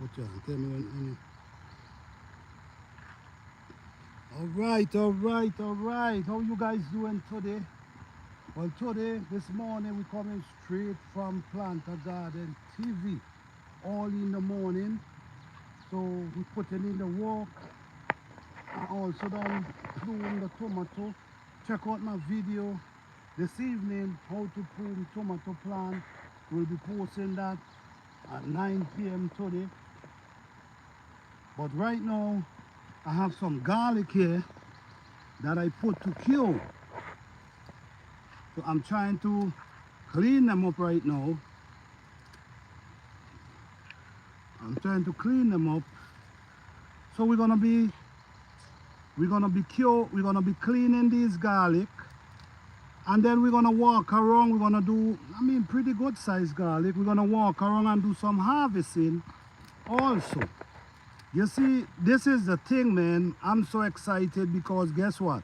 put you on. Tell me when. All right. How you guys doing today? Well, today, this morning, we're coming straight from Planter Garden TV. All in the morning. So we putting in the work. And also done prune the tomato. Check out my video this evening, how to prune tomato plant. We'll be posting that at 9 p.m. today. But right now, I have some garlic here that I put to cure. So I'm trying to clean them up right now. I'm trying to clean them up. So we're gonna be cleaning these garlic, and then we're gonna walk around. We're gonna do, pretty good sized garlic. We're gonna walk around and do some harvesting also. You see, this is the thing, man. I'm so excited because guess what?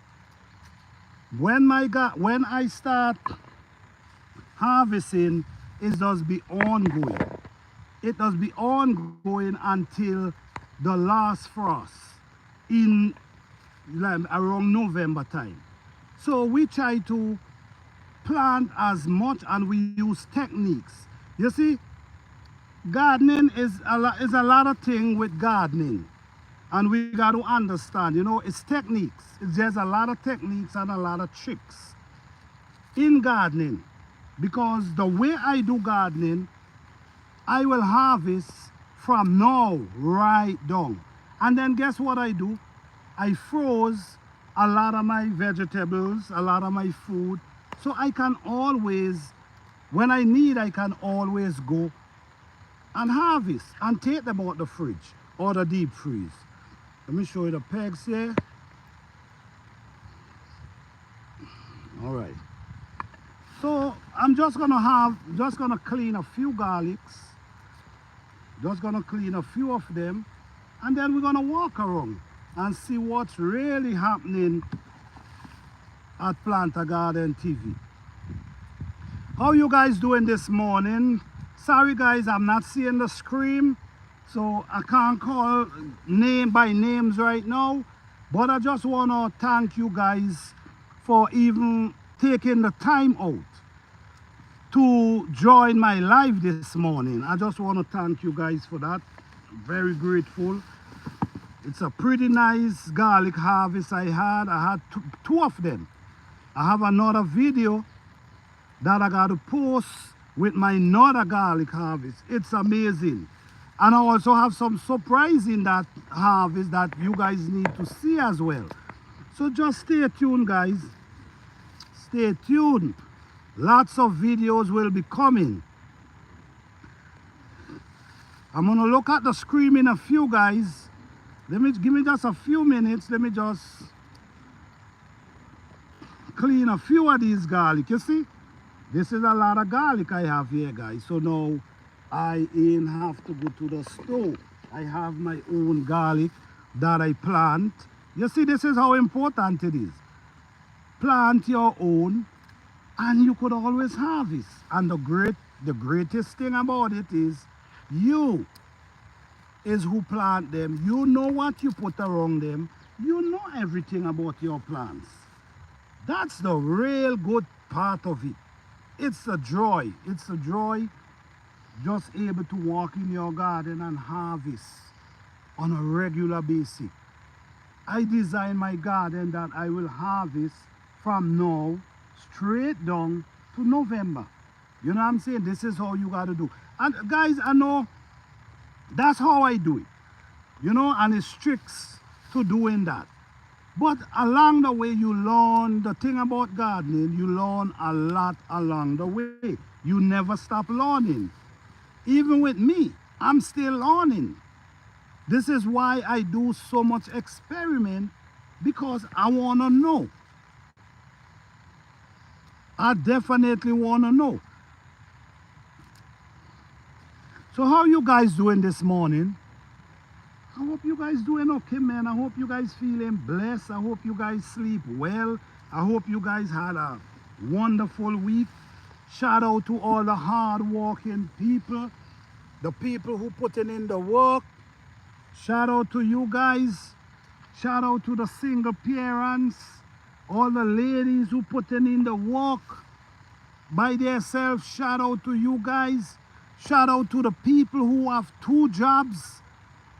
When I start harvesting, it does be ongoing. It does be ongoing until the last frost in around November time. So we try to plant as much, and we use techniques. You see, gardening is a lot of thing with gardening, and we got to understand, it's techniques. There's a lot of techniques and a lot of tricks in gardening, because the way I do gardening, I will harvest from now right down, and then guess what I do? I froze a lot of my vegetables, a lot of my food, so I can always, when I need, I can always go and harvest and take them out the fridge or the deep freeze. Let me show you the pegs here. All right. So I'm just gonna clean a few garlics. Just gonna clean a few of them, and then we're gonna walk around and see what's really happening at Planter Garden TV. How you guys doing this morning? Sorry guys, I'm not seeing the screen, so I can't call name by names right now, but I just want to thank you guys for even taking the time out to join my live this morning. I just want to thank you guys for that. I'm very grateful. It's a pretty nice garlic harvest I had. I had two of them. I have another video that I got to post with my another garlic harvest. It's amazing. And I also have some surprise in that harvest that you guys need to see as well. So just stay tuned, guys. Stay tuned. Lots of videos will be coming. I'm gonna look at the screen in a few, guys. Give me just a few minutes. Let me just clean a few of these garlic. You see, this is a lot of garlic I have here, guys. So now I ain't have to go to the store. I have my own garlic that I plant. You see, this is how important it is. Plant your own, and you could always harvest. And the greatest thing about it is you is who plant them. You know what you put around them. You know everything about your plants. That's the real good part of it. It's a joy. It's a joy just able to walk in your garden and harvest on a regular basis. I design my garden that I will harvest from now straight down to November. You know what I'm saying? This is how you got to do. And guys, I know that's how I do it. And it's tricks to doing that. But along the way, you learn the thing about gardening. You learn a lot along the way. You never stop learning. Even with me, I'm still learning. This is why I do so much experiment, because I want to know. I definitely want to know. So how you guys doing this morning? I hope you guys doing okay, man. I hope you guys feeling blessed. I hope you guys sleep well. I hope you guys had a wonderful week. Shout out to all the hard working people the people who putting in the work. Shout out to you guys. Shout out to the single parents, all the ladies who putting in the work by themselves. Shout out to you guys. Shout out to the people who have 2 jobs.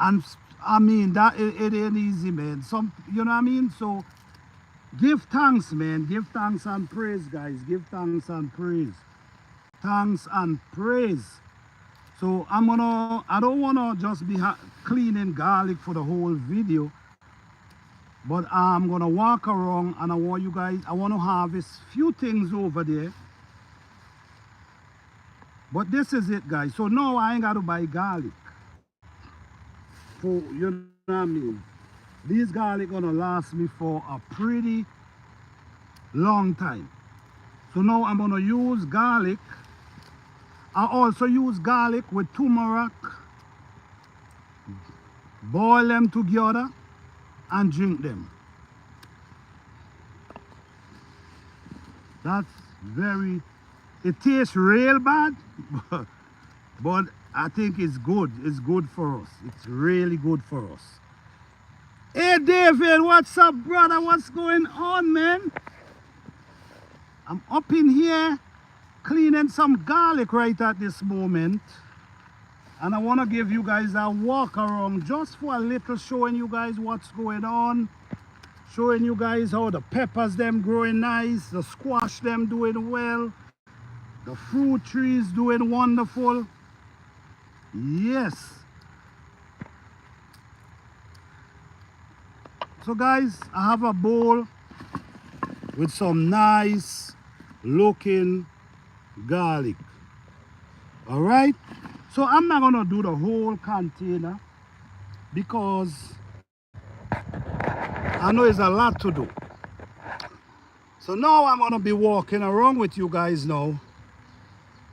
And I mean, that it ain't easy, man. Some, you know what I mean? So give thanks, man. Give thanks and praise, guys. Give thanks and praise. Thanks and praise. So I don't wanna just be cleaning garlic for the whole video, but I'm gonna walk around and I want to harvest few things over there. But this is it, guys. So now I ain't got to buy garlic. For, you know what I mean? These garlic gonna last me for a pretty long time. So now I'm gonna use garlic. I also use garlic with turmeric. Boil them together and drink them. That's very, it tastes real bad, but I think it's good. It's good for us. It's really good for us. Hey David, what's up, brother? What's going on, man? I'm up in here cleaning some garlic right at this moment. And I want to give you guys a walk around just for a little, showing you guys what's going on. Showing you guys how the peppers them growing nice, the squash them doing well, the fruit trees doing wonderful. Yes. So guys, I have a bowl with some nice looking garlic. All right. So I'm not gonna do the whole container because I know it's a lot to do. So now I'm gonna be walking around with you guys now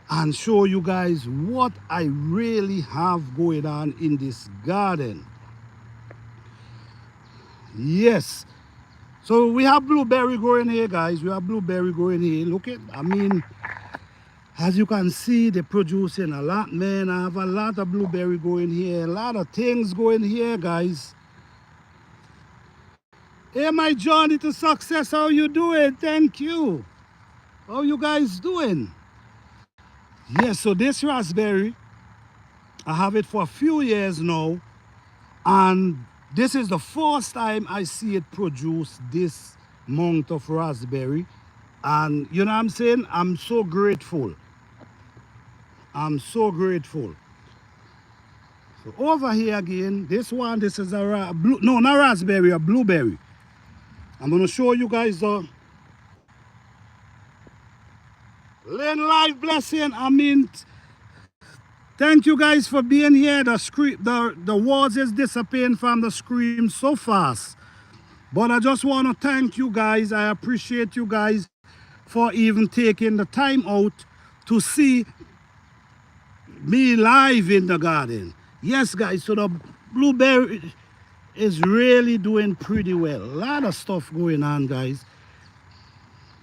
and show you guys what I really have going on in this garden. Yes. So we have blueberry growing here, guys. We have blueberry growing here. Look at, I mean, as you can see, they're producing a lot, man. I have a lot of blueberry going here. A lot of things going here, guys. Hey, my journey to success. How you doing? Thank you. How you guys doing? Yes, so this raspberry, I have it for a few years now. And this is the first time I see it produce this amount of raspberry. And you know what I'm saying? I'm so grateful. I'm so grateful. So over here again, this one, this is a no, not raspberry, a blueberry. I'm gonna show you guys the Lynn Life blessing. I mean, thank you guys for being here. The words is disappearing from the screen so fast. But I just want to thank you guys. I appreciate you guys for even taking the time out to see me live in the garden. Yes, guys, so the blueberry is really doing pretty well. A lot of stuff going on, guys.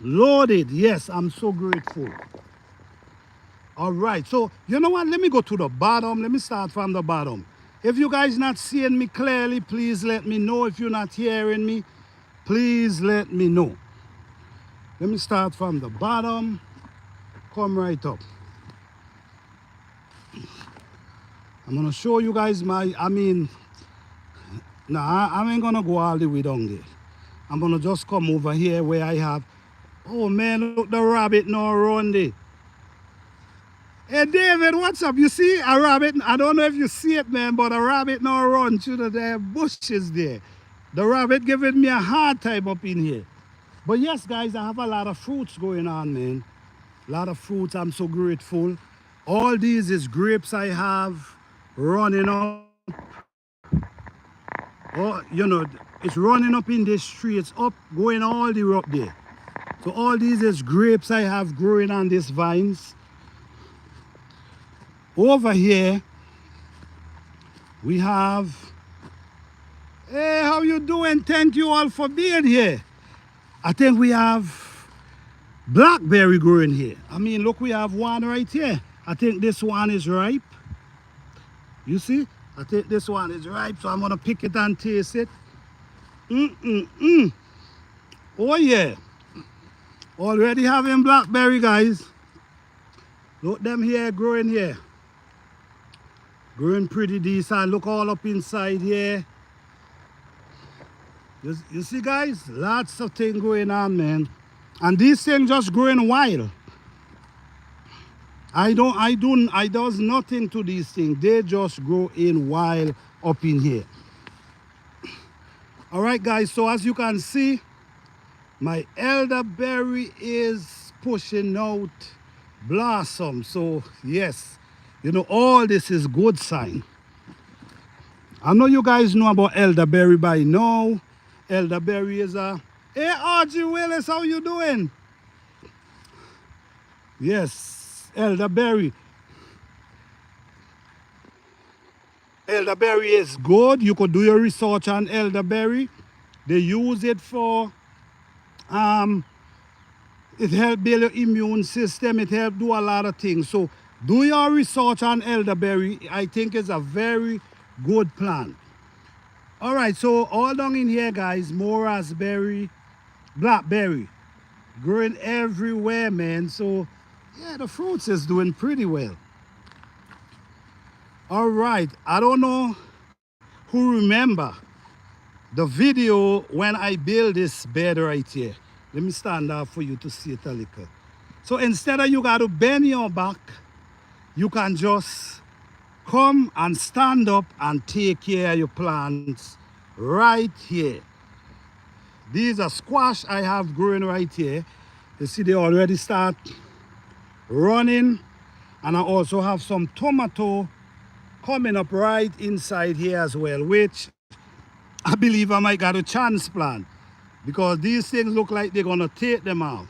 Loaded. Yes, I'm so grateful. All right, so you know what? Let me go to the bottom. Let me start from the bottom. If you guys not seeing me clearly, please let me know. If you're not hearing me, please let me know. Let me start from the bottom. Come right up. I'm gonna show you guys my, I mean, nah, I ain't gonna go all the way down there. I'm gonna just come over here where I have, oh man, look, the rabbit now run there. Hey David, what's up? You see a rabbit? I don't know if you see it, man, but a rabbit now run through the damn bushes there. The rabbit giving me a hard time up in here. But yes, guys, I have a lot of fruits going on, man. A lot of fruits. I'm so grateful. All these is grapes I have running up. Oh, you know, it's running up in this tree. It's up, going all the way up there. So all these is grapes I have growing on these vines. Over here, we have, hey, how you doing? Thank you all for being here. I think we have blackberry growing here. I mean, look, we have one right here. I think this one is ripe. You see? I think this one is ripe, so I'm gonna pick it and taste it. Oh yeah. Already having blackberry, guys. Look them here growing here. Growing pretty decent. Look all up inside here. You see, guys? Lots of things going on, man. And these things just growing wild. I does nothing to these things. They just grow in wild up in here. All right, guys. So as you can see, my elderberry is pushing out blossom. So yes, you know, all this is good sign. I know you guys know about elderberry by now. Elderberry is a... Hey, Archie Willis, how you doing? Yes, elderberry. Elderberry is good. You could do your research on elderberry. They use it for... it helps build your immune system. It helps do a lot of things. So do your research on elderberry. I think it's a very good plant. All right, so all down in here, guys, more raspberry, blackberry, growing everywhere, man. So yeah, the fruits is doing pretty well. All right, I don't know who remember the video when I built this bed right here. Let me stand up for you to see it a little. So instead of you got to bend your back, you can just come and stand up and take care of your plants right here. These are squash I have growing right here. You see they already start running. And I also have some tomato coming up right inside here as well, which I believe I might got a transplant because these things look like they're gonna take them out.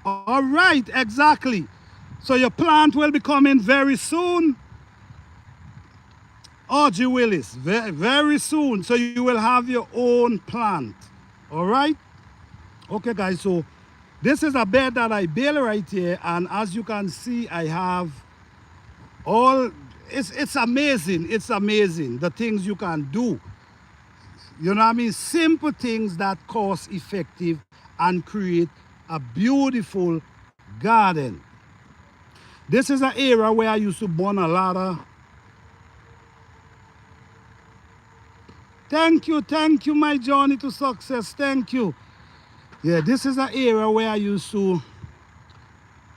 All right, exactly. So your plant will be coming very soon. Archie Willis, very soon. So you will have your own plant. All right? Okay, guys, so this is a bed that I built right here. And as you can see, I have all, it's amazing. It's amazing the things you can do. You know what I mean? Simple things that cost effective and create a beautiful garden. This is an area where I used to burn a lot of... Thank you, my journey to success. Thank you. Yeah, this is an area where I used to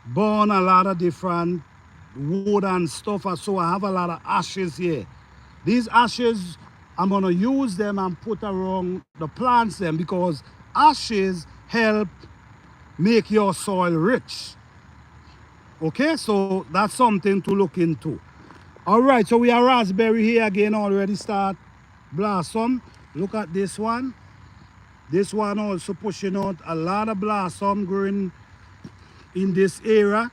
burn a lot of different wood and stuff. So I have a lot of ashes here. These ashes, I'm gonna use them and put around the plants them because ashes help make your soil rich. Okay, so that's something to look into. All right, so we have raspberry here again, already start blossom. Look at this one. This one also pushing out a lot of blossom growing in this area.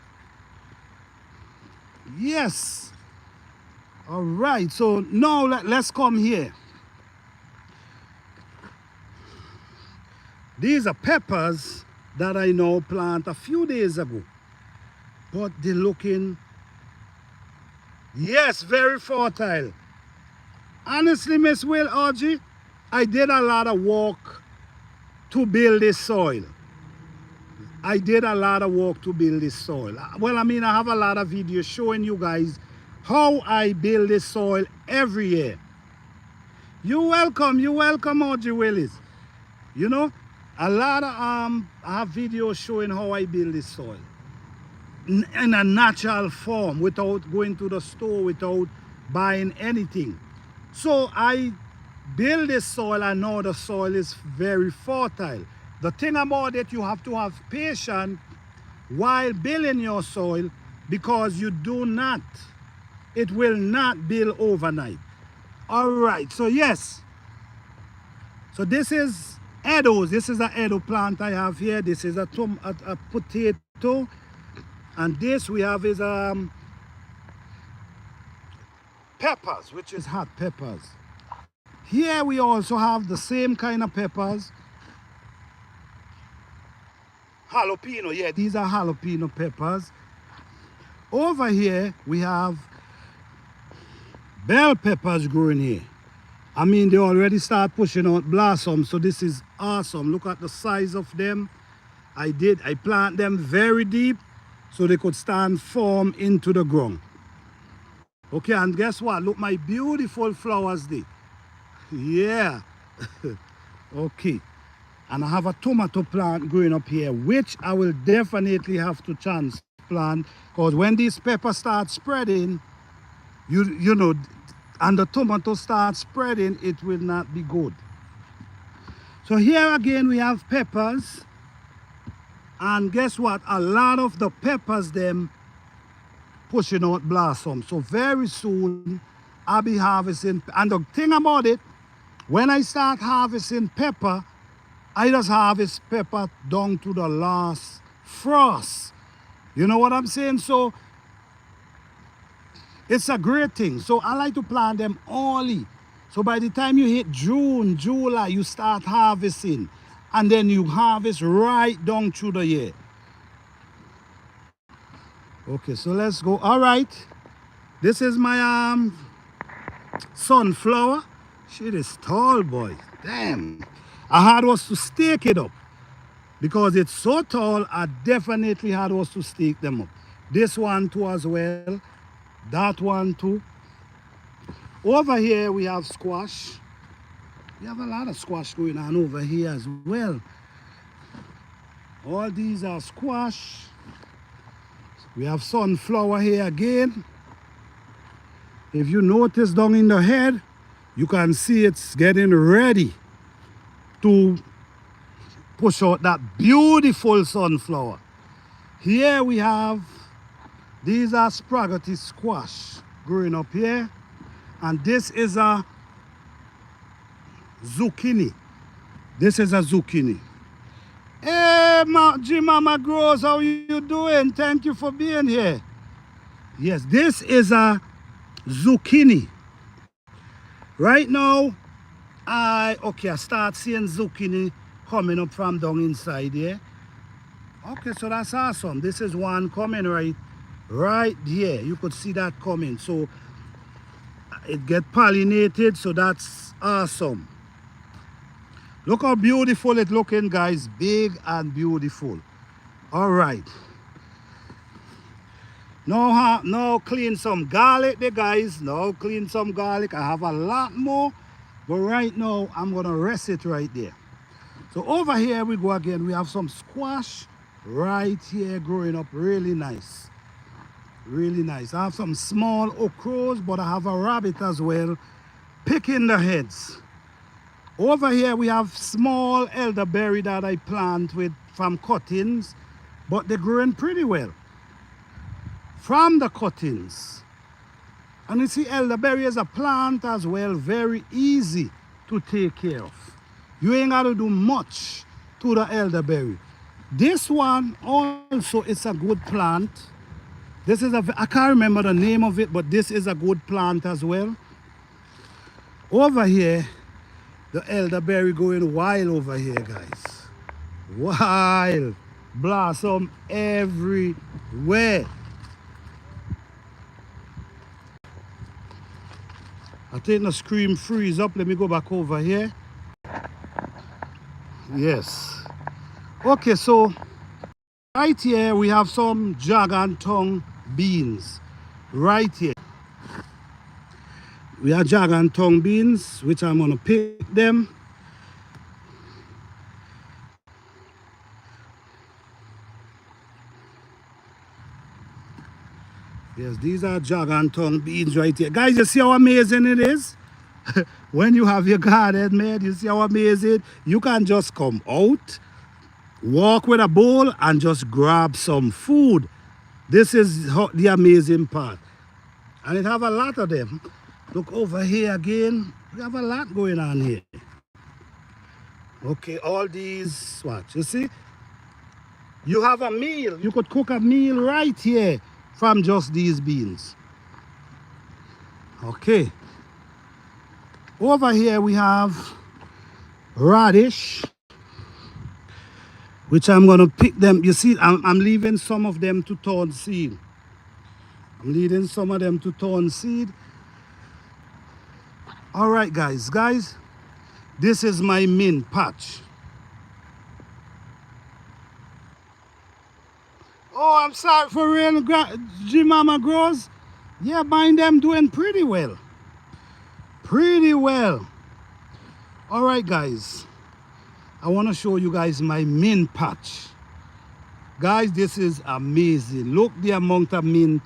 Yes. All right, so now let's come here. These are peppers that I now plant a few days ago. But they're looking, yes, very fertile. Honestly, Miss Will, Audrey, I did a lot of work to build this soil. I did a lot of work to build this soil. Well, I mean, I have a lot of videos showing you guys how I build this soil every year. You're welcome, Audrey Willis. You know, a lot of I have videos showing how I build this soil in a natural form without going to the store, without buying anything. So I build this soil and now the soil is very fertile. The thing about it, you have to have patience while building your soil because you do not, it will not build overnight. All right, so yes. So this is Edos. This is an Edo plant I have here. This is a potato. And this we have is peppers, which is hot peppers. Here we also have the same kind of peppers. Jalapeno, yeah, these are jalapeno peppers. Over here, we have bell peppers growing here. I mean, they already start pushing out blossom, so this is awesome. Look at the size of them. I plant them very deep so they could stand firm into the ground. Okay, and guess what? Look, my beautiful flowers there. Yeah. Okay. And I have a tomato plant growing up here, which I will definitely have to transplant, because when these peppers start spreading, you know, and the tomato starts spreading, it will not be good. So here again we have peppers, and guess what? A lot of the peppers them pushing out blossom. So very soon I'll be harvesting. And the thing about it, when I start harvesting pepper, I just harvest pepper down to the last frost. You know what I'm saying? So it's a great thing. So I like to plant them early. So by the time you hit June, July, you start harvesting. And then you harvest right down through the year. Okay, so let's go. All right. This is my sunflower. Shit is tall, boy. Damn. I had was to stake it up. Because it's so tall, I definitely had was to stake them up. This one too as well. That one too. Over here we have squash. We have a lot of squash going on over here as well. All these are squash. We have sunflower here again. If you notice down in the head, you can see it's getting ready to push out that beautiful sunflower. Here we have, these are spaghetti squash growing up here. And this is a zucchini. This is a zucchini. Hey, Mama Grows, how you doing? Thank you for being here. Yes, this is a zucchini. Right now, I start seeing zucchini coming up from down inside here. Okay, so that's awesome. This is one coming right here. You could see that coming. So it get pollinated, so that's awesome. Look how beautiful it looking, guys. Big and beautiful. All right. Now clean some garlic there, guys. Now clean some garlic. I have a lot more, but right now I'm gonna rest it right there. So over here we go again. We have some squash right here growing up, really nice. Really nice. I have some small okras, but I have a rabbit as well picking the heads. Over here we have small elderberry that I plant with from cuttings, but they're growing pretty well from the cuttings. And you see, elderberry is a plant as well, very easy to take care of. You ain't got to do much to the elderberry. This one also is a good plant. This is I can't remember the name of it, but this is a good plant as well. Over here, the elderberry going wild over here, guys. Wild. Blossom everywhere. I think the screen freeze up. Let me go back over here. Yes. Okay, so right here we have some dragon tongue beans. Right here. We have dragon tongue beans, which I'm going to pick them. Yes, these are dragon tongue beans right here. Guys, you see how amazing it is? When you have your garden made, you see how amazing? You can just come out, walk with a bowl, and just grab some food. This is the amazing part. And it have a lot of them. Look over here again. We have a lot going on here. Okay, all these, watch, you see? You have a meal. You could cook a meal right here from just these beans. Okay. Over here we have radish, which I'm going to pick them. You see, I'm leaving some of them to turn seed. I'm leading some of them to turn seed. All right, guys, this is my mint patch. Oh, I'm sorry for real, G-Mama grows. Yeah, mine them doing pretty well. Pretty well. All right, guys. I want to show you guys my mint patch. Guys, this is amazing. Look the amount of mint.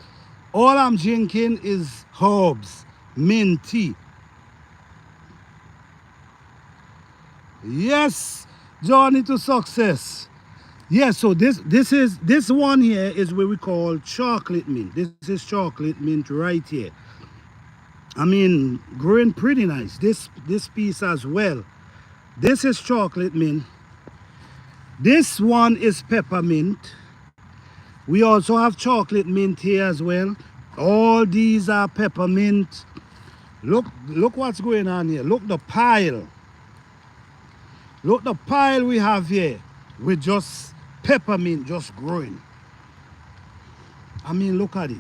All I'm drinking is herbs, mint tea. Yes, journey to success. Yeah, so this one here is what we call chocolate mint. This is chocolate mint right here. I mean, growing pretty nice. This piece as well. This is chocolate mint. This one is peppermint. We also have chocolate mint here as well. All these are peppermint. Look what's going on here. Look the pile. Look the pile we have here with just peppermint just growing. I mean, look at it.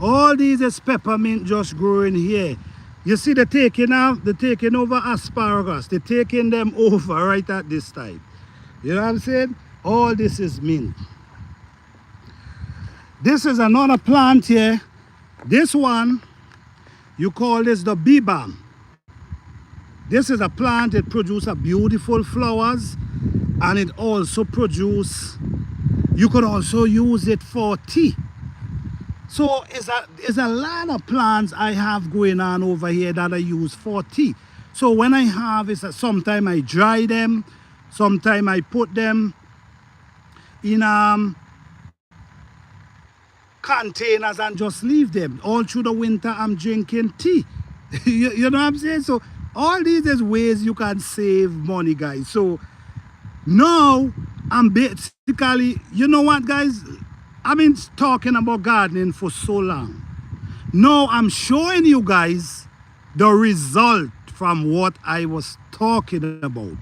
All these is peppermint just growing here. You see they're taking over asparagus. They're taking them over right at this time. You know what I'm saying? All this is mint. This is another plant here. This one, you call this the bee balm. This is a plant that produces beautiful flowers, and it also produces, you could also use it for tea. So it's a lot of plants I have going on over here that I use for tea. So when I have is sometimes I dry them, sometimes I put them in containers and just leave them. All through the winter I'm drinking tea. you know what I'm saying? So all these is ways you can save money, guys. So now I'm basically, you know what, guys? I've been talking about gardening for so long. Now I'm showing you guys the result from what I was talking about.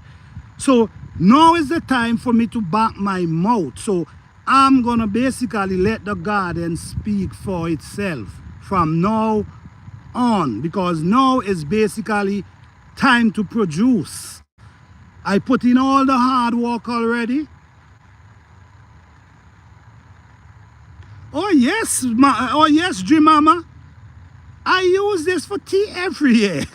So now is the time for me to back my mouth. So I'm gonna basically let the garden speak for itself from now on, because now is basically time to produce. I put in all the hard work already. Oh yes, Dream Mama. I use this for tea every year.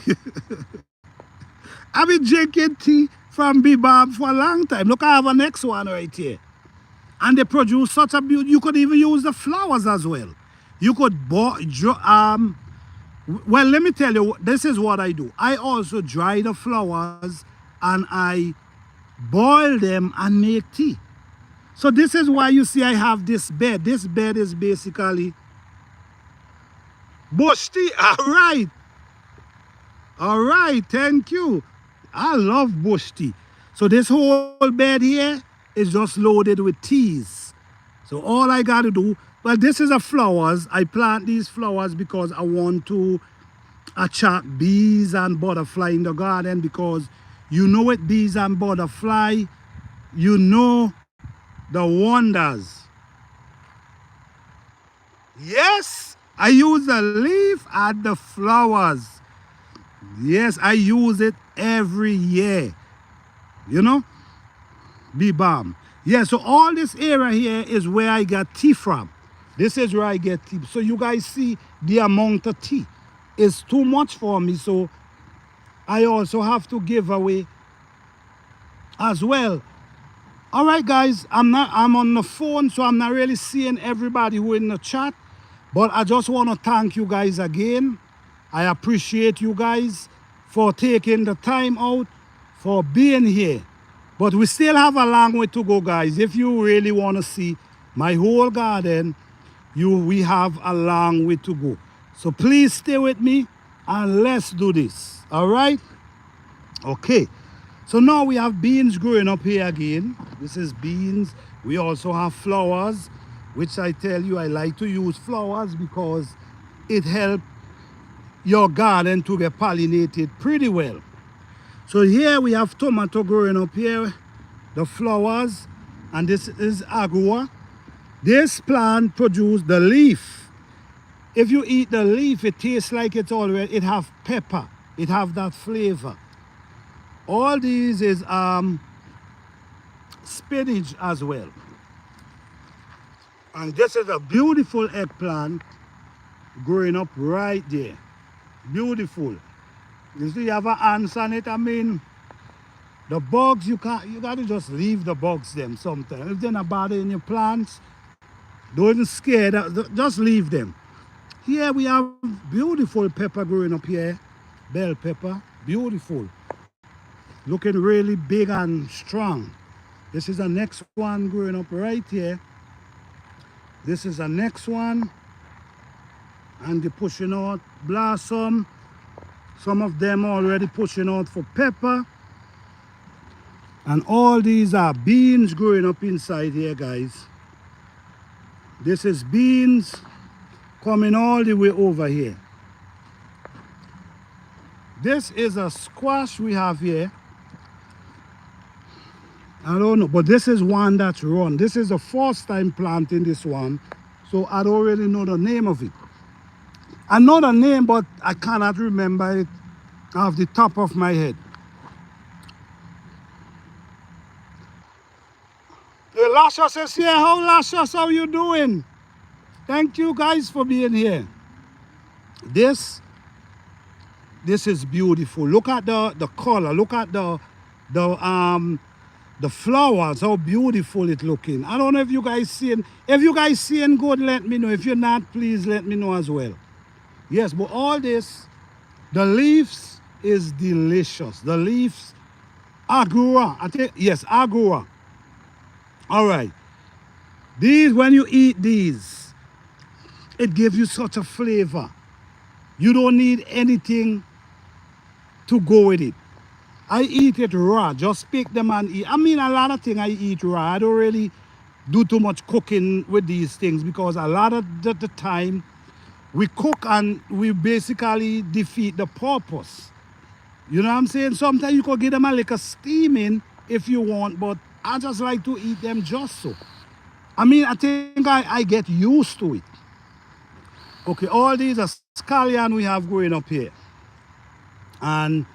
I've been drinking tea from Bee Balm for a long time. Look, I have a next one right here. And they produce such a beauty. You could even use the flowers as well. You could well, let me tell you, this is what I do. I also dry the flowers and I boil them and make tea. So this is why you see I have this bed. This bed is basically bush tea. All right, thank you. I love bush tea. So this whole bed here is just loaded with teas. So all I got to do, well, this is a flowers. I plant these flowers because I want to attract bees and butterfly in the garden, because you know with bees and butterfly, you know the wonders. Yes, I use the leaf and the flowers. Yes, I use it every year. You know, Bee Balm. Yeah, so all this area here is where I get tea from. This is where I get tea. So you guys see the amount of tea. It's too much for me, so I also have to give away as well. All right, guys, I'm on the phone, so I'm not really seeing everybody who in the chat, but I just want to thank you guys again. I appreciate you guys for taking the time out, for being here. But we still have a long way to go, guys. If you really want to see my whole garden, we have a long way to go. So please stay with me and let's do this. All right? Okay. So now we have beans growing up here again. This is beans. We also have flowers, which I tell you I like to use flowers because it helps your garden to get pollinated pretty well. So here we have tomato growing up here, the flowers. and this is agua. This plant produces the leaf. If you eat the leaf, it tastes like it's already, it have pepper. It have that flavor. All these is spinach as well. And this is a beautiful eggplant growing up right there. Beautiful. You see, you have an ants on it. I mean, the bugs, you gotta just leave the bugs them sometimes. If they're not bothering your plants, don't scare them, just leave them. Here we have beautiful pepper growing up here. Bell pepper, beautiful. Looking really big and strong. This is the next one growing up right here. This is the next one. And they're pushing out blossom. Some of them already pushing out for pepper. And all these are beans growing up inside here, guys. This is beans coming all the way over here. This is a squash we have here. I don't know, but this is one that's run. This is the first time planting this one, so I don't really know the name of it. I know the name, but I cannot remember it off the top of my head. Hey, Lascious is here. How Lascious, how you doing? Thank you guys for being here. This is beautiful. Look at the color. Look at the flowers, how beautiful it's looking. I don't know if you guys seeing. If you guys seeing good, let me know. If you're not, please let me know as well. Yes, but all this, the leaves is delicious. The leaves, agua. I think, yes, agua. All right. These, when you eat these, it gives you such a flavor. You don't need anything to go with it. I eat it raw, just pick them and eat. I mean, a lot of things I eat raw. I don't really do too much cooking with these things because a lot of the time we cook and we basically defeat the purpose. You know what I'm saying? Sometimes you could get them a little steaming if you want, but I just like to eat them just so. I mean, I think I get used to it. Okay, all these are scallion we have growing up here. And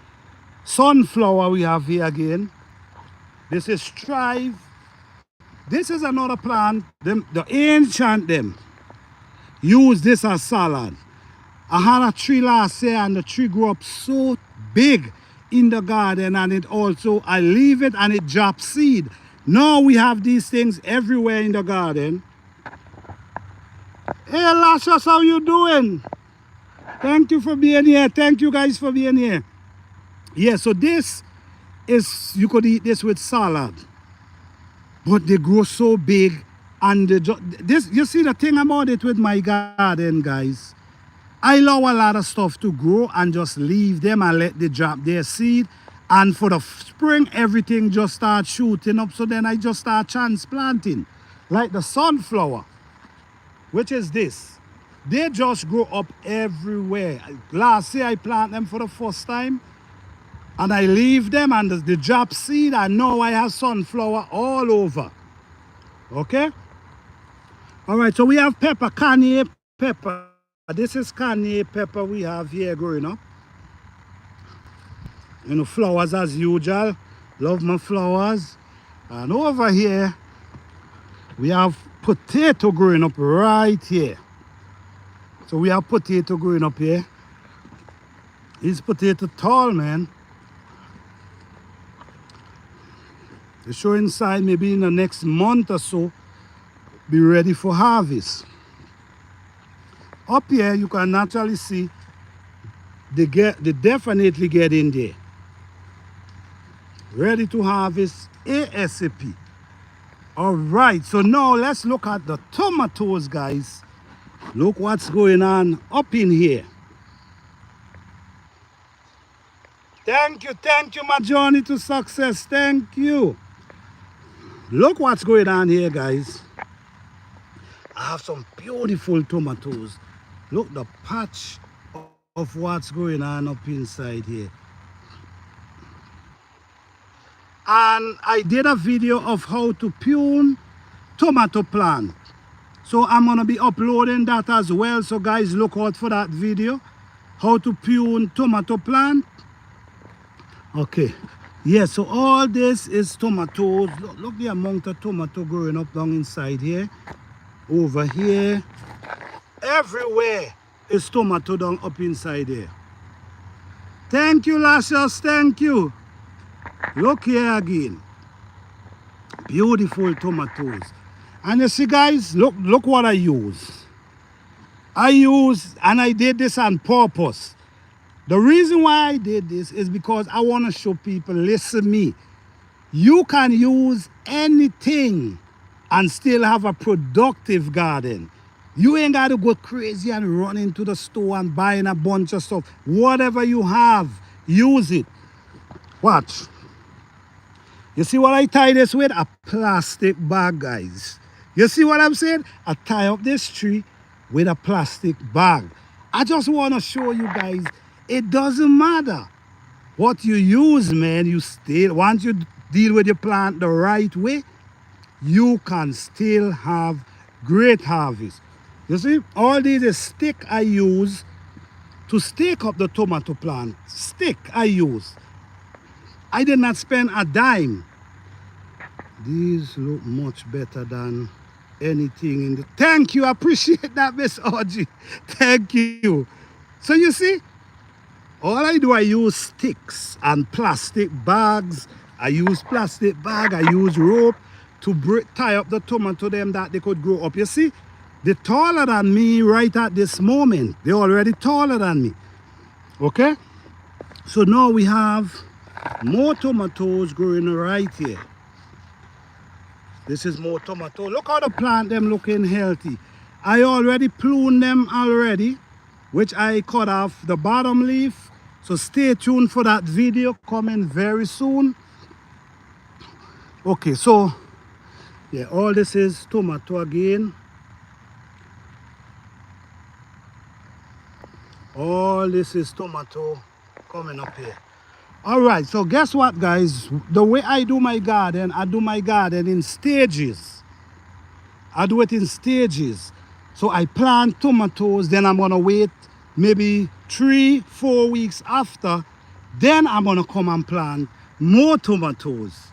sunflower we have here again. This is strive. This is another plant. The ancient them use this as salad. I had a tree last year and the tree grew up so big in the garden, and it also, I leave it and it drops seed. Now we have these things everywhere in the garden. Hey Lascious, how you doing? Thank you for being here. Thank you guys for being here. Yeah, so this is, you could eat this with salad. But they grow so big, and this, you see the thing about it with my garden, guys. I allow a lot of stuff to grow and just leave them and let them drop their seed. And for the spring, everything just starts shooting up. So then I just start transplanting. Like the sunflower, which is this. They just grow up everywhere. Last year I planted them for the first time. And I leave them and they drop seed. And now I have sunflower all over. Okay? All right, so we have pepper, cayenne pepper. This is cayenne pepper we have here growing up. You know, flowers as usual. Love my flowers. And over here, we have potato growing up right here. So we have potato growing up here. This potato tall, man. They show inside maybe in the next month or so, be ready for harvest. Up here, you can naturally see they definitely get in there. Ready to harvest ASAP. All right, so now let's look at the tomatoes, guys. Look what's going on up in here. Thank you, my journey to success. Thank you. Look what's going on here, guys. I have some beautiful tomatoes. Look, the patch of what's going on up inside here. and I did a video of how to prune tomato plant. So I'm gonna be uploading that as well. So guys, look out for that video. How to prune tomato plant. Okay. Yeah, so all this is tomatoes. Look the amount of tomato growing up down inside here. Over here. Everywhere is tomato down up inside here. Thank you, Lashes. Thank you. Look here again. Beautiful tomatoes. And you see, guys, look what I use. And I did this on purpose. The reason why I did this is because I want to show people, listen me, you can use anything and still have a productive garden. You ain't got to go crazy and run into the store and buying a bunch of stuff. Whatever you have, use it. Watch. You see what I tie this with? A plastic bag, guys. You see what I'm saying? I tie up this tree with a plastic bag. I just want to show you guys, it doesn't matter what you use, man. You still, once you deal with your plant the right way, you can still have great harvest. You see, all these is stick I use to stake up the tomato plant. Stick I use. I did not spend a dime. These look much better than anything in the... Thank you, I appreciate that, Miss Audrey. Thank you. So you see, all I do, I use sticks and plastic bags. I use plastic bag, I use rope to tie up the tomato them that they could grow up. You see, they're taller than me right at this moment. They're already taller than me. Okay? So now we have more tomatoes growing right here. This is more tomato. Look how the plant them looking healthy. I already pruned them already, which I cut off the bottom leaf. So stay tuned for that video coming very soon. Okay, so yeah, all this is tomato again. All this is tomato coming up here. All right, so guess what, guys? The way I do my garden, I do my garden in stages. I do it in stages. So I plant tomatoes, then I'm gonna wait maybe 3-4 weeks after, then I'm gonna come and plant more tomatoes.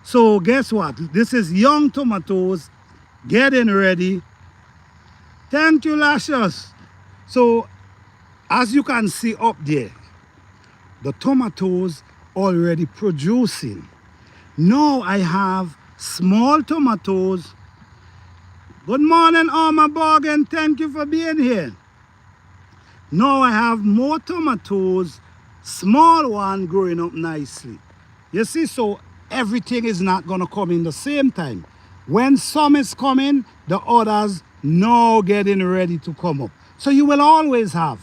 So guess what? This is young tomatoes getting ready. Thank you, Lashes. So as you can see up there, the tomatoes already producing. Now I have small tomatoes. Good morning, Alma Bargain. Thank you for being here. Now I have more tomatoes, small one growing up nicely. You see, so everything is not going to come in the same time. When some is coming, the others now getting ready to come up. So you will always have.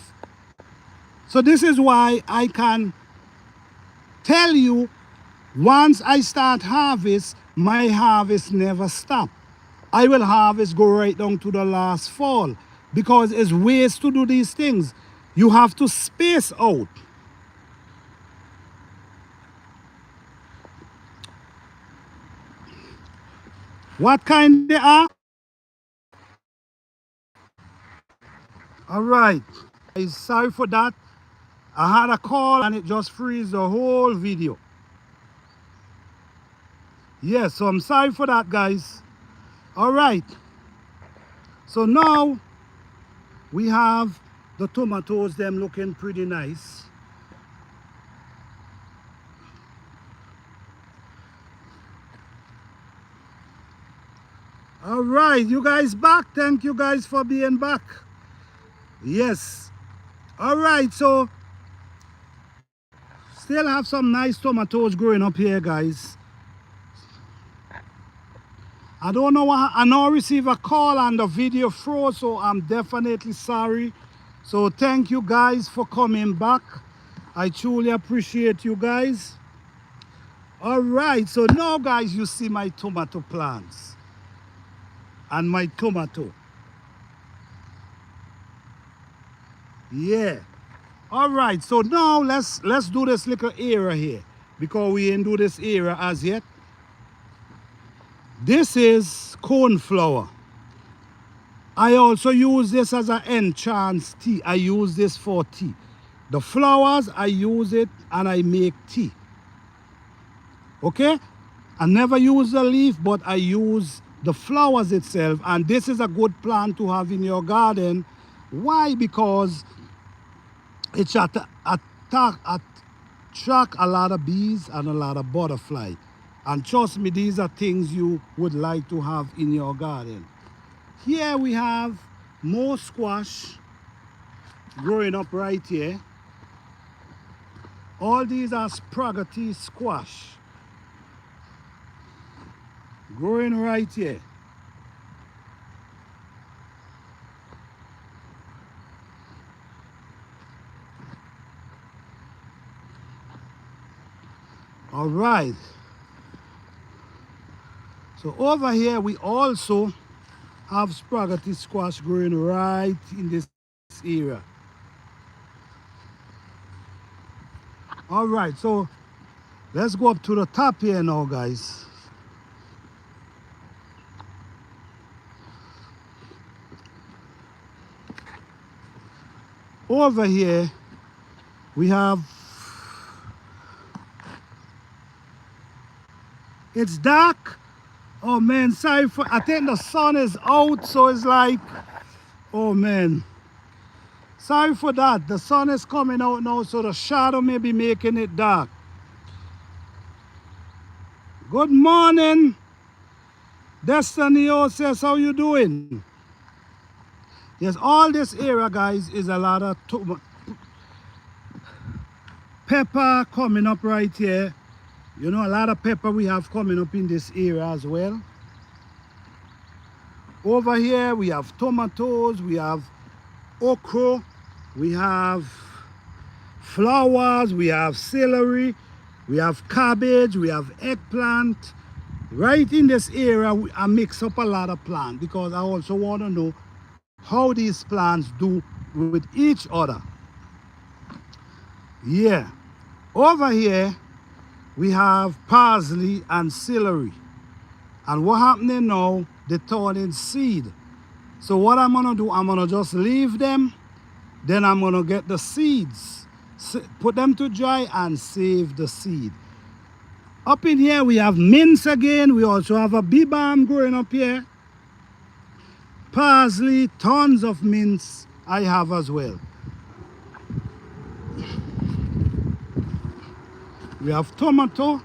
So this is why I can tell you, once I start harvest, my harvest never stop. I will harvest go right down to the last fall, because it's ways to do these things. You have to space out. What kind they are? All right. Sorry for that. I had a call and it just freezed the whole video. Yes, so I'm sorry for that, guys. All right. So now we have the tomatoes, them looking pretty nice. All right, you guys back. Thank you guys for being back. Yes. All right, so still have some nice tomatoes growing up here, guys. I don't know why I now receive a call and the video froze, so I'm definitely sorry. So thank you guys for coming back. I truly appreciate you guys. All right, so now guys, you see my tomato plants and my tomato. Yeah. All right, so now let's do this little area here. because we ain't do this area as yet. This is cornflower. I also use this as an enchant tea. I use this for tea. The flowers, I use it and I make tea. Okay? I never use the leaf, but I use the flowers itself. And this is a good plant to have in your garden. Why? Because it attract a lot of bees and a lot of butterflies. And trust me, these are things you would like to have in your garden. Here we have more squash growing up right here. All these are spaghetti squash growing right here. All right. So over here we also have spaghetti squash growing right in this area. All right, so let's go up to the top here now, guys. Over here we have, it's dark. Oh man, sorry for, I think the sun is out, so it's like, oh man. Sorry for that. The sun is coming out now, so the shadow may be making it dark. Good morning. Destiny says, how you doing? Yes, all this area, guys, is a lot of pepper coming up right here. You know, a lot of pepper we have coming up in this area as well. Over here, we have tomatoes, we have okra, we have flowers, we have celery, we have cabbage, we have eggplant. Right in this area, I mix up a lot of plants because I also want to know how these plants do with each other. Yeah. Over here, we have parsley and celery. And what happening now, they turn in seed. So what I'm gonna do, I'm gonna just leave them. Then I'm gonna get the seeds, put them to dry and save the seed. Up in here, we have mince again. We also have a bee balm growing up here. Parsley, tons of mince I have as well. We have tomato,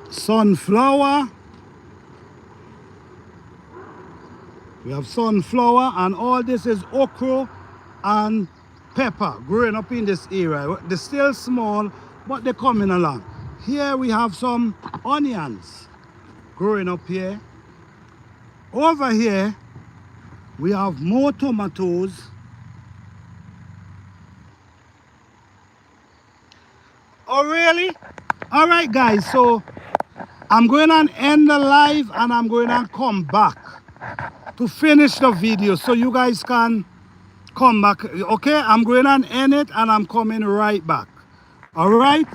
sunflower. We have sunflower, and all this is okra and pepper growing up in this area. They're still small, but they're coming along. Here we have some onions growing up here. Over here, we have more tomatoes. Oh, really? All right, guys, so I'm going to end the live and I'm going to come back to finish the video so you guys can come back. Okay, I'm going to end it and I'm coming right back. All right?